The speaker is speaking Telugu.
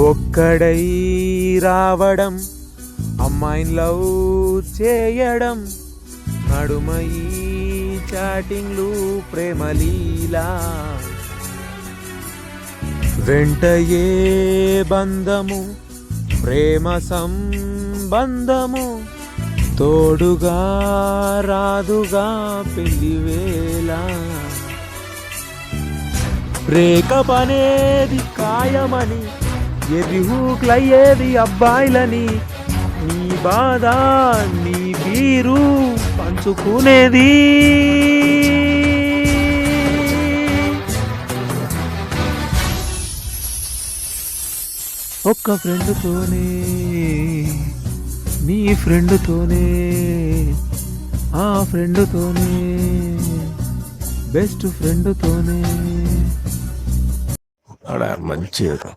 ఒక్కడై రావడం, అమ్మాయిని లవ్ చేయడం, నడుమై చాటింగ్లు ప్రేమలీలా, వెంటయే బంధము ప్రేమ సంబంధము, తోడుగా రాదుగా పెళ్లివేళ. బ్రేకప్ అనేది ఖాయమని ఎదిహూక్లయ్యేది అబ్బాయిలని, నీ బాధ నీ తీరు పంచుకునేది ఒక్క ఫ్రెండ్తోనే, నీ ఫ్రెండ్తోనే, ఆ ఫ్రెండ్తోనే, బెస్ట్ ఫ్రెండ్తోనే. అక్కడ మంచిగా